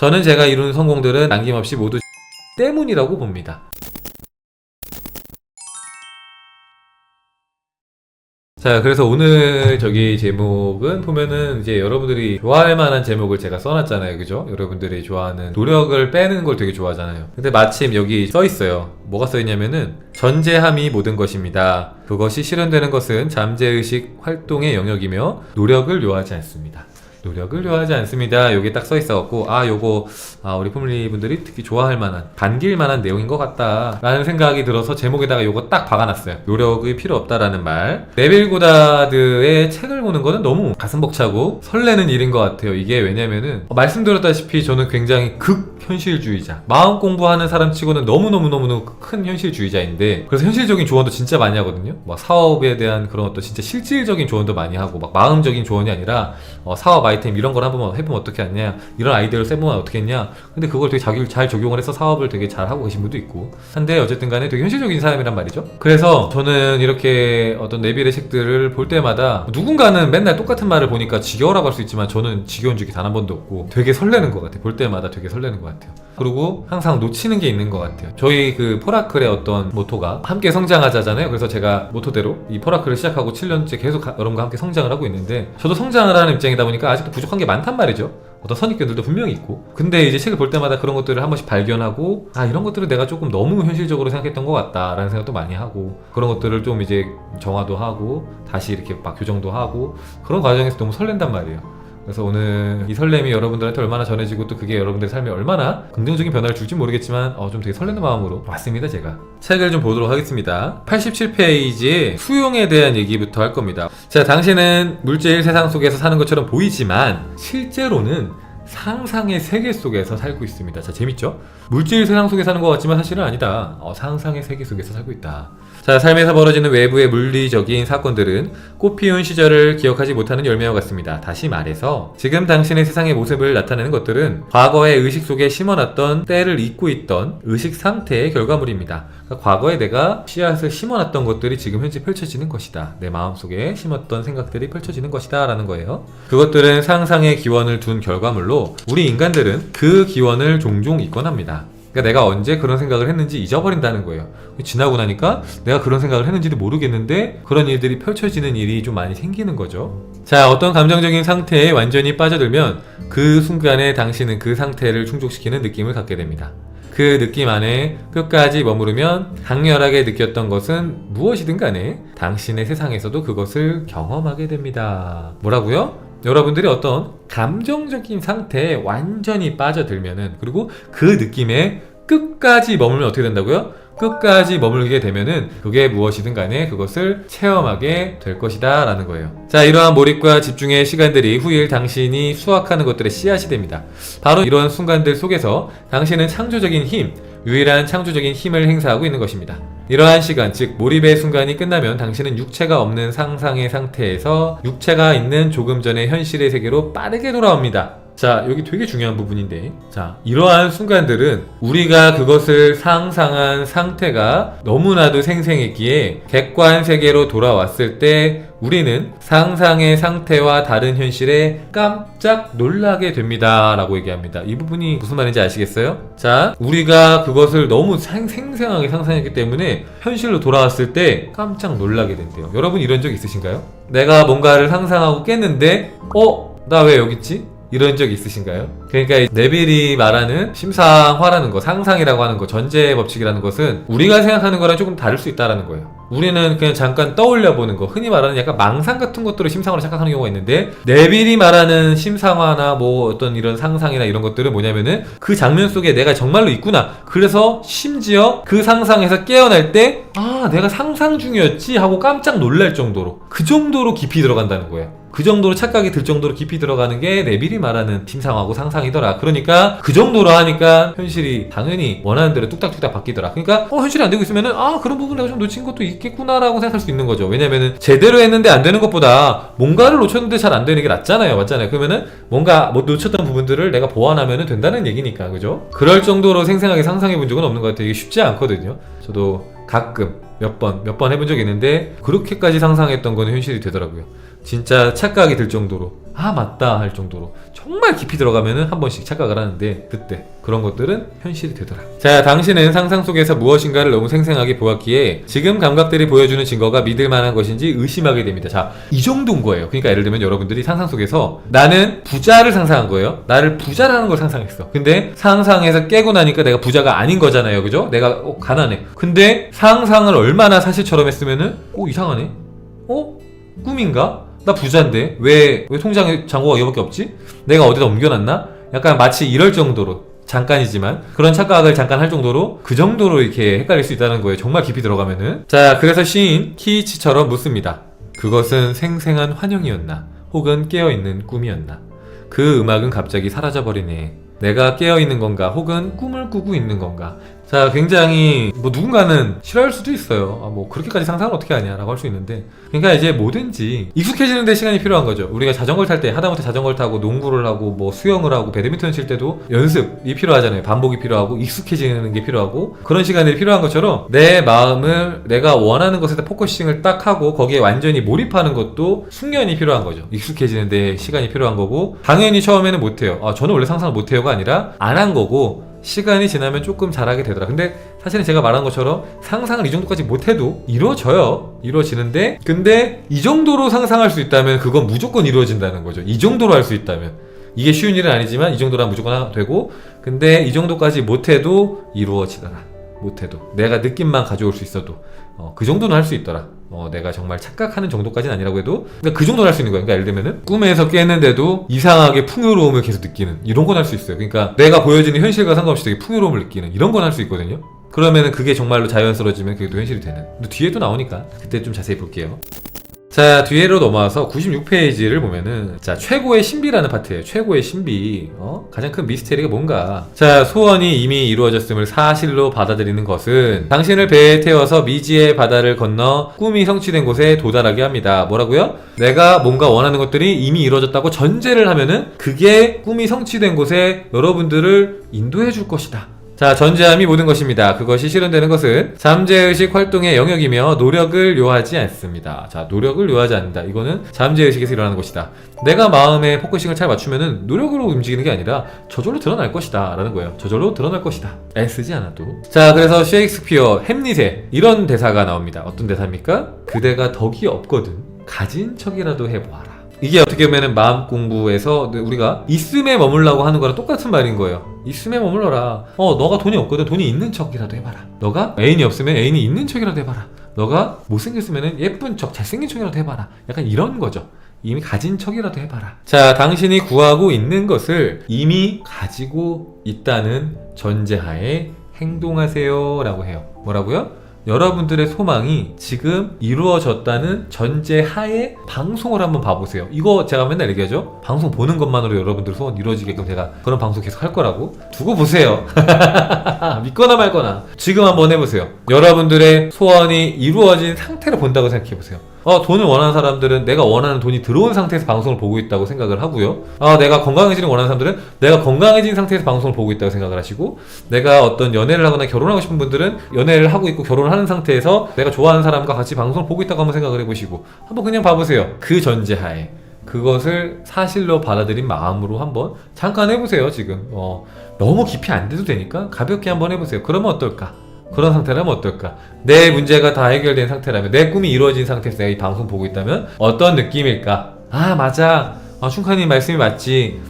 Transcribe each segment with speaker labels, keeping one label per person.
Speaker 1: 저는 제가 이룬 성공들은 남김없이 모두 때문이라고 봅니다. 자, 그래서 오늘 제목은 보면은 이제 여러분들이 좋아할 만한 제목을 제가 써놨잖아요. 그죠? 여러분들이 좋아하는 노력을 빼는 걸 되게 좋아하잖아요. 근데 마침 여기 써있어요. 뭐가 써있냐면은 전제함이 모든 것입니다. 그것이 실현되는 것은 잠재의식 활동의 영역이며 노력을 요하지 않습니다. 노력을 요하지 않습니다. 여기 딱 써있어갖고 요거 우리 패밀리 분들이 특히 좋아할 만한, 반길 만한 내용인 것 같다 라는 생각이 들어서 제목에다가 요거 딱 박아놨어요. 노력이 필요 없다라는 말. 네빌 고다드의 책을 보는 거는 너무 가슴 벅차고 설레는 일인 것 같아요. 이게 왜냐면은 말씀드렸다시피 저는 굉장히 극현실주의자, 마음 공부하는 사람 치고는 너무너무 큰 현실주의자인데, 그래서 현실적인 조언도 진짜 많이 하거든요. 막 사업에 대한 그런 어떤 진짜 실질적인 조언도 많이 하고, 막 마음적인 조언이 아니라 사업 아이템 이런 걸 한번 해보면 어떻게 하냐, 이런 아이디어를 써보면 어떻게 했냐. 근데 그걸 되게 자기 잘 적용을 해서 사업을 되게 잘 하고 계신 분도 있고 한데, 어쨌든 간에 되게 현실적인 사람이란 말이죠. 그래서 저는 이렇게 어떤 네빌의 책들을 볼 때마다 누군가는 맨날 똑같은 말을 보니까 지겨워라고 할 수 있지만 저는 지겨운 적이 단 한 번도 없고 되게 설레는 것 같아요. 볼 때마다 되게 설레는 것 같아요. 그리고 항상 놓치는 게 있는 것 같아요. 저희 그 포라클의 어떤 모토가 함께 성장하자잖아요. 그래서 제가 모토대로 이 포라클을 시작하고 7년째 계속 여러분과 함께 성장을 하고 있는데, 저도 성장을 하는 입장이다 보니까 아직도 부족한 게 많단 말이죠. 어떤 선입견들도 분명히 있고. 근데 이제 책을 볼 때마다 그런 것들을 한 번씩 발견하고, 이런 것들을 내가 조금 너무 현실적으로 생각했던 것 같다 라는 생각도 많이 하고, 그런 것들을 좀 이제 정화도 하고 다시 이렇게 막 교정도 하고, 그런 과정에서 너무 설렌단 말이에요. 그래서 오늘 이 설렘이 여러분들한테 얼마나 전해지고, 또 그게 여러분들의 삶에 얼마나 긍정적인 변화를 줄지 모르겠지만 좀 되게 설레는 마음으로 왔습니다. 제가 책을 좀 보도록 하겠습니다. 87페이지에 수용에 대한 얘기부터 할 겁니다. 자, 당신은 물질 세상 속에서 사는 것처럼 보이지만 실제로는 상상의 세계 속에서 살고 있습니다. 자, 재밌죠? 물질 세상 속에 사는 것 같지만 사실은 아니다. 상상의 세계 속에서 살고 있다. 자, 삶에서 벌어지는 외부의 물리적인 사건들은 꽃피운 시절을 기억하지 못하는 열매와 같습니다. 다시 말해서 지금 당신의 세상의 모습을 나타내는 것들은 과거의 의식 속에 심어놨던 때를 잊고 있던 의식 상태의 결과물입니다. 그러니까 과거에 내가 씨앗을 심어놨던 것들이 지금 현재 펼쳐지는 것이다. 내 마음속에 심었던 생각들이 펼쳐지는 것이다 라는 거예요. 그것들은 상상의 기원을 둔 결과물로 우리 인간들은 그 기원을 종종 잊곤 합니다. 그러니까 내가 언제 그런 생각을 했는지 잊어버린다는 거예요. 지나고 나니까 내가 그런 생각을 했는지도 모르겠는데 그런 일들이 펼쳐지는 일이 좀 많이 생기는 거죠. 자, 어떤 감정적인 상태에 완전히 빠져들면 그 순간에 당신은 그 상태를 충족시키는 느낌을 갖게 됩니다. 그 느낌 안에 끝까지 머무르면 강렬하게 느꼈던 것은 무엇이든 간에 당신의 세상에서도 그것을 경험하게 됩니다. 뭐라고요? 여러분들이 어떤 감정적인 상태에 완전히 빠져들면은, 그리고 그 느낌에 끝까지 머물면 어떻게 된다고요? 끝까지 머물게 되면은 그게 무엇이든 간에 그것을 체험하게 될 것이다 라는 거예요. 자, 이러한 몰입과 집중의 시간들이 후일 당신이 수확하는 것들의 씨앗이 됩니다. 바로 이러한 순간들 속에서 당신은 창조적인 힘, 유일한 창조적인 힘을 행사하고 있는 것입니다. 이러한 시간, 즉 몰입의 순간이 끝나면 당신은 육체가 없는 상상의 상태에서 육체가 있는 조금 전의 현실의 세계로 빠르게 돌아옵니다. 자, 여기 되게 중요한 부분인데, 자, 이러한 순간들은 우리가 그것을 상상한 상태가 너무나도 생생했기에 객관 세계로 돌아왔을 때 우리는 상상의 상태와 다른 현실에 깜짝 놀라게 됩니다 라고 얘기합니다. 이 부분이 무슨 말인지 아시겠어요? 자, 우리가 그것을 너무 생생하게 상상했기 때문에 현실로 돌아왔을 때 깜짝 놀라게 된대요. 여러분 이런 적 있으신가요? 내가 뭔가를 상상하고 깼는데 나 왜 여기 있지? 이런 적 있으신가요? 그러니까 네빌이 말하는 심상화라는 거, 상상이라고 하는 거, 전제 법칙이라는 것은 우리가 생각하는 거랑 조금 다를 수 있다는 거예요. 우리는 그냥 잠깐 떠올려 보는 거, 흔히 말하는 약간 망상 같은 것들을 심상으로 착각하는 경우가 있는데, 네빌이 말하는 심상화나 뭐 어떤 이런 상상이나 이런 것들은 뭐냐면은 그 장면 속에 내가 정말로 있구나. 그래서 심지어 그 상상에서 깨어날 때 내가 상상 중이었지 하고 깜짝 놀랄 정도로, 그 정도로 깊이 들어간다는 거예요. 그 정도로 착각이 들 정도로 깊이 들어가는 게 네빌이 말하는 심상하고 상상이더라. 그러니까 그 정도로 하니까 현실이 당연히 원하는 대로 뚝딱뚝딱 바뀌더라. 그러니까 현실이 안 되고 있으면은 그런 부분 내가 좀 놓친 것도 있겠구나라고 생각할 수 있는 거죠. 왜냐면은 제대로 했는데 안 되는 것보다 뭔가를 놓쳤는데 잘 안 되는 게 낫잖아요. 맞잖아요. 그러면은 뭔가 놓쳤던 부분들을 내가 보완하면 된다는 얘기니까, 그죠? 그럴 정도로 생생하게 상상해 본 적은 없는 것 같아요. 이게 쉽지 않거든요. 저도 가끔 몇 번 해본 적이 있는데 그렇게까지 상상했던 건 현실이 되더라고요. 진짜 착각이 들 정도로. 아 맞다 할 정도로 정말 깊이 들어가면은 한 번씩 착각을 하는데 그때 그런 것들은 현실이 되더라. 자, 당신은 상상 속에서 무엇인가를 너무 생생하게 보았기에 지금 감각들이 보여주는 증거가 믿을 만한 것인지 의심하게 됩니다. 자, 이 정도인 거예요. 그러니까 예를 들면 여러분들이 상상 속에서 나는 부자를 상상한 거예요. 나를 부자라는 걸 상상했어. 근데 상상해서 깨고 나니까 내가 부자가 아닌 거잖아요. 그죠? 내가 가난해. 근데 상상을 얼마나 사실처럼 했으면은 이상하네. 꿈인가? 나 부자인데 왜 통장에 잔고가 이거밖에 없지? 내가 어디다 옮겨놨나? 약간 마치 이럴 정도로 잠깐이지만 그런 착각을 잠깐 할 정도로 그 정도로 이렇게 헷갈릴 수 있다는 거예요. 정말 깊이 들어가면은. 자, 그래서 시인 키이치처럼 묻습니다. 그것은 생생한 환영이었나? 혹은 깨어있는 꿈이었나? 그 음악은 갑자기 사라져버리네. 내가 깨어있는 건가? 혹은 꿈을 꾸고 있는 건가? 자, 굉장히 누군가는 싫어할 수도 있어요. 그렇게까지 상상을 어떻게 하냐 라고 할 수 있는데, 그러니까 이제 뭐든지 익숙해지는 데 시간이 필요한 거죠. 우리가 자전거를 탈 때 하다못해 자전거를 타고 농구를 하고 수영을 하고 배드민턴 칠 때도 연습이 필요하잖아요. 반복이 필요하고 익숙해지는 게 필요하고 그런 시간들이 필요한 것처럼 내 마음을 내가 원하는 것에 포커싱을 딱 하고 거기에 완전히 몰입하는 것도 숙련이 필요한 거죠. 익숙해지는 데 시간이 필요한 거고, 당연히 처음에는 못해요. 저는 원래 상상을 못해요가 아니라 안 한 거고 시간이 지나면 조금 잘하게 되더라. 근데 사실은 제가 말한 것처럼 상상을 이 정도까지 못해도 이루어져요. 이루어지는데, 근데 이 정도로 상상할 수 있다면 그건 무조건 이루어진다는 거죠. 이 정도로 할 수 있다면. 이게 쉬운 일은 아니지만 이 정도로 하면 무조건 되고, 근데 이 정도까지 못해도 이루어지더라. 못해도 내가 느낌만 가져올 수 있어도 그 정도는 할 수 있더라. 내가 정말 착각하는 정도까지는 아니라고 해도 그러니까 그 정도는 할 수 있는 거예요. 그러니까 예를 들면은 꿈에서 깼는데도 이상하게 풍요로움을 계속 느끼는 이런 건 할 수 있어요. 그러니까 내가 보여지는 현실과 상관없이 되게 풍요로움을 느끼는 이런 건 할 수 있거든요. 그러면은 그게 정말로 자연스러워지면 그게 또 현실이 되는. 근데 뒤에도 나오니까 그때 좀 자세히 볼게요. 자, 뒤로 넘어와서 96페이지를 보면은, 자, 최고의 신비라는 파트예요. 최고의 신비. 가장 큰 미스테리가 뭔가. 자, 소원이 이미 이루어졌음을 사실로 받아들이는 것은 당신을 배에 태워서 미지의 바다를 건너 꿈이 성취된 곳에 도달하게 합니다. 뭐라고요? 내가 뭔가 원하는 것들이 이미 이루어졌다고 전제를 하면은 그게 꿈이 성취된 곳에 여러분들을 인도해 줄 것이다. 자, 전제함이 모든 것입니다. 그것이 실현되는 것은 잠재의식 활동의 영역이며 노력을 요하지 않습니다. 자, 노력을 요하지 않는다. 이거는 잠재의식에서 일어나는 것이다. 내가 마음에 포커싱을 잘 맞추면은 노력으로 움직이는 게 아니라 저절로 드러날 것이다 라는 거예요. 저절로 드러날 것이다. 애쓰지 않아도. 자, 그래서 셰익스피어 햄릿에 이런 대사가 나옵니다. 어떤 대사입니까? 그대가 덕이 없거든 가진 척이라도 해보아라. 이게 어떻게 보면 마음 공부에서 우리가 있음에 머물라고 하는 거랑 똑같은 말인 거예요. 있음에 머물러라. 너가 돈이 없거든 돈이 있는 척이라도 해봐라. 너가 애인이 없으면 애인이 있는 척이라도 해봐라. 너가 못생겼으면 예쁜 척 잘생긴 척이라도 해봐라. 약간 이런 거죠. 이미 가진 척이라도 해봐라. 자, 당신이 구하고 있는 것을 이미 가지고 있다는 전제하에 행동하세요 라고 해요. 뭐라고요? 여러분들의 소망이 지금 이루어졌다는 전제하에 방송을 한번 봐보세요. 이거 제가 맨날 얘기하죠. 방송 보는 것만으로 여러분들 소원 이루어지게끔 제가 그런 방송 계속 할 거라고. 두고 보세요. 믿거나 말거나. 지금 한번 해보세요. 여러분들의 소원이 이루어진 상태를 본다고 생각해보세요. 돈을 원하는 사람들은 내가 원하는 돈이 들어온 상태에서 방송을 보고 있다고 생각을 하고요. 내가 건강해지는 원하는 사람들은 내가 건강해진 상태에서 방송을 보고 있다고 생각을 하시고, 내가 어떤 연애를 하거나 결혼하고 싶은 분들은 연애를 하고 있고 결혼을 하는 상태에서 내가 좋아하는 사람과 같이 방송을 보고 있다고 한번 생각을 해보시고 한번 그냥 봐보세요. 그 전제하에 그것을 사실로 받아들인 마음으로 한번 잠깐 해보세요. 지금 너무 깊이 안 돼도 되니까 가볍게 한번 해보세요. 그러면 어떨까? 그런 상태라면 어떨까? 내 문제가 다 해결된 상태라면, 내 꿈이 이루어진 상태에서 내가 이 방송 보고 있다면 어떤 느낌일까? 맞아. 춘카님 말씀이 맞지.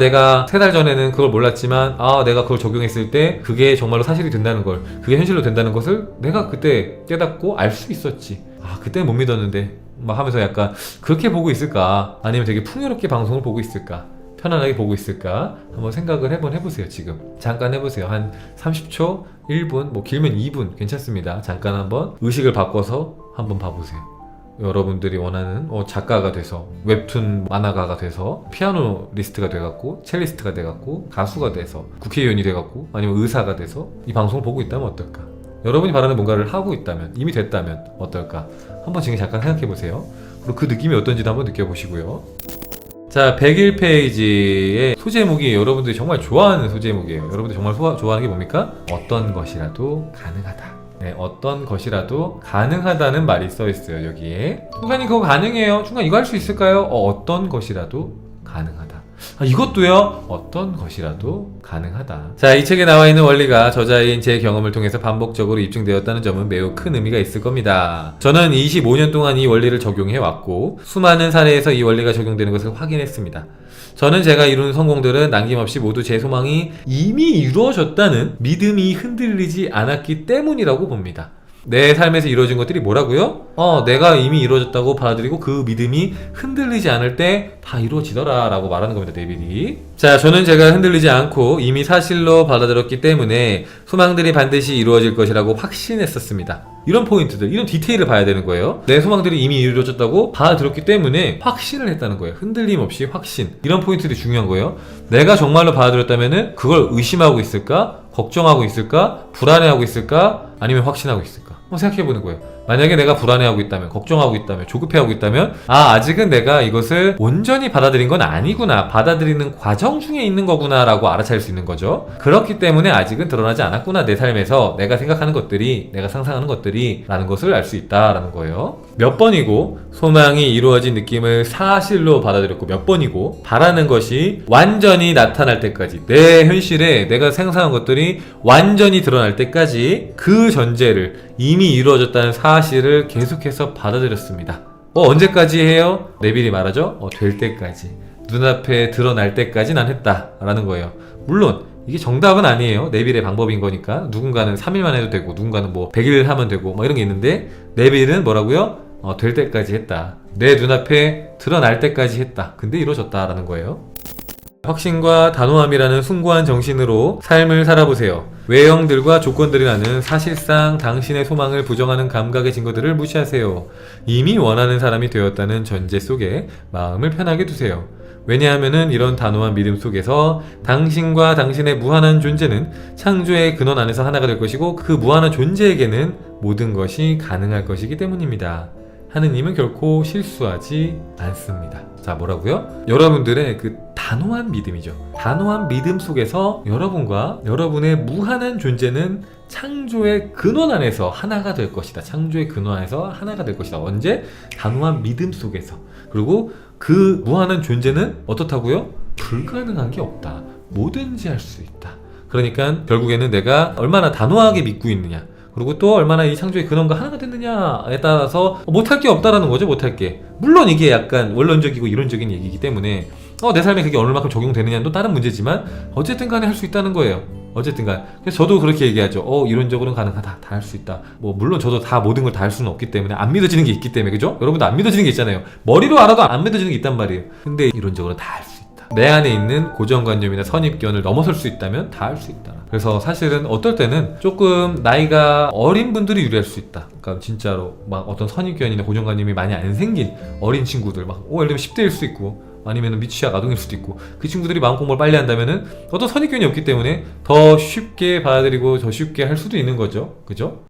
Speaker 1: 내가 3달 전에는 그걸 몰랐지만 내가 그걸 적용했을 때 그게 정말로 사실이 된다는 걸, 그게 현실로 된다는 것을 내가 그때 깨닫고 알 수 있었지. 그때는 못 믿었는데 막 하면서 약간 그렇게 보고 있을까? 아니면 되게 풍요롭게 방송을 보고 있을까? 편안하게 보고 있을까? 한번 생각을 해보세요. 지금 잠깐 해보세요. 한 30초, 1분, 길면 2분 괜찮습니다. 잠깐 한번 의식을 바꿔서 한번 봐보세요. 여러분들이 원하는 작가가 돼서, 웹툰 만화가가 돼서, 피아노리스트가 돼갖고, 첼리스트가 돼갖고, 가수가 돼서, 국회의원이 돼갖고, 아니면 의사가 돼서 이 방송을 보고 있다면 어떨까? 여러분이 바라는 뭔가를 하고 있다면, 이미 됐다면 어떨까? 한번 지금 잠깐 생각해보세요. 그리고 그 느낌이 어떤지도 한번 느껴보시고요. 자, 101페이지의 소제목이 여러분들이 정말 좋아하는 소제목이에요. 여러분들이 정말 좋아하는 게 뭡니까? 어떤 것이라도 가능하다. 네, 어떤 것이라도 가능하다는 말이 써있어요. 여기에. 중간님 그거 가능해요. 중간 이거 할 수 있을까요? 어떤 것이라도 가능하다. 이것도요, 어떤 것이라도 가능하다. 자, 이 책에 나와 있는 원리가 저자인 제 경험을 통해서 반복적으로 입증되었다는 점은 매우 큰 의미가 있을 겁니다. 저는 25년 동안 이 원리를 적용해 왔고 수많은 사례에서 이 원리가 적용되는 것을 확인했습니다. 저는 제가 이룬 성공들은 남김없이 모두 제 소망이 이미 이루어졌다는 믿음이 흔들리지 않았기 때문이라고 봅니다. 내 삶에서 이루어진 것들이 뭐라고요? 내가 이미 이루어졌다고 받아들이고 그 믿음이 흔들리지 않을 때 다 이루어지더라 라고 말하는 겁니다. 네빌이. 자, 저는 제가 흔들리지 않고 이미 사실로 받아들였기 때문에 소망들이 반드시 이루어질 것이라고 확신했었습니다. 이런 포인트들, 이런 디테일을 봐야 되는 거예요. 내 소망들이 이미 이루어졌다고 받아들였기 때문에 확신을 했다는 거예요. 흔들림 없이 확신. 이런 포인트들이 중요한 거예요. 내가 정말로 받아들였다면은 그걸 의심하고 있을까? 걱정하고 있을까? 불안해하고 있을까? 아니면 확신하고 있을까? 한번 생각해보는 거예요. 만약에 내가 불안해하고 있다면, 걱정하고 있다면, 조급해하고 있다면 아직은 내가 이것을 온전히 받아들인 건 아니구나, 받아들이는 과정 중에 있는 거구나 라고 알아차릴 수 있는 거죠. 그렇기 때문에 아직은 드러나지 않았구나, 내 삶에서 내가 생각하는 것들이, 내가 상상하는 것들이 라는 것을 알 수 있다라는 거예요. 몇 번이고 소망이 이루어진 느낌을 사실로 받아들였고, 몇 번이고 바라는 것이 완전히 나타날 때까지, 내 현실에 내가 상상한 것들이 완전히 드러날 때까지 그 전제를, 이미 이루어졌다는 사실을 계속해서 받아들였습니다. 언제까지 해요? 네빌이 말하죠. 될 때까지, 눈앞에 드러날 때까지 난 했다 라는 거예요. 물론 이게 정답은 아니에요. 네빌의 방법인 거니까. 누군가는 3일만 해도 되고, 누군가는 뭐 100일 하면 되고 이런 게 있는데, 네빌은 뭐라고요? 될 때까지 했다. 내 눈앞에 드러날 때까지 했다. 근데 이루어졌다라는 거예요. 확신과 단호함이라는 숭고한 정신으로 삶을 살아보세요. 외형들과 조건들이라는 사실상 당신의 소망을 부정하는 감각의 증거들을 무시하세요. 이미 원하는 사람이 되었다는 전제 속에 마음을 편하게 두세요. 왜냐하면은 이런 단호한 믿음 속에서 당신과 당신의 무한한 존재는 창조의 근원 안에서 하나가 될 것이고, 그 무한한 존재에게는 모든 것이 가능할 것이기 때문입니다. 하느님은 결코 실수하지 않습니다. 자, 뭐라고요? 여러분들의 그 단호한 믿음이죠. 단호한 믿음 속에서 여러분과 여러분의 무한한 존재는 창조의 근원 안에서 하나가 될 것이다. 창조의 근원 안에서 하나가 될 것이다. 언제? 단호한 믿음 속에서. 그리고 그 무한한 존재는 어떻다고요? 불가능한 게 없다. 뭐든지 할 수 있다. 그러니까 결국에는 내가 얼마나 단호하게 믿고 있느냐, 그리고 또 얼마나 이 창조의 근원과 하나가 됐느냐에 따라서 못할 게 없다라는 거죠. 못할 게. 물론 이게 약간 원론적이고 이론적인 얘기이기 때문에 내 삶에 그게 어느 만큼 적용되느냐는 또 다른 문제지만 어쨌든 간에 할 수 있다는 거예요. 어쨌든 간. 그래서 저도 그렇게 얘기하죠. 이론적으로는 가능하다. 다 할 수 있다. 물론 저도 다 모든 걸 다 할 수는 없기 때문에, 안 믿어지는 게 있기 때문에, 그죠? 여러분도 안 믿어지는 게 있잖아요. 머리로 알아도 안 믿어지는 게 있단 말이에요. 근데 이론적으로 다 할 수 있다. 내 안에 있는 고정관념이나 선입견을 넘어설 수 있다면 다 할 수 있다. 그래서 사실은 어떨 때는 조금 나이가 어린 분들이 유리할 수 있다. 그러니까 진짜로 막 어떤 선입견이나 고정관념이 많이 안 생긴 어린 친구들, 예를 들면 10대일 수도 있고, 아니면 미취학 아동일 수도 있고, 그 친구들이 마음 공부를 빨리 한다면은 어떤 선입견이 없기 때문에 더 쉽게 받아들이고 더 쉽게 할 수도 있는 거죠. 그죠?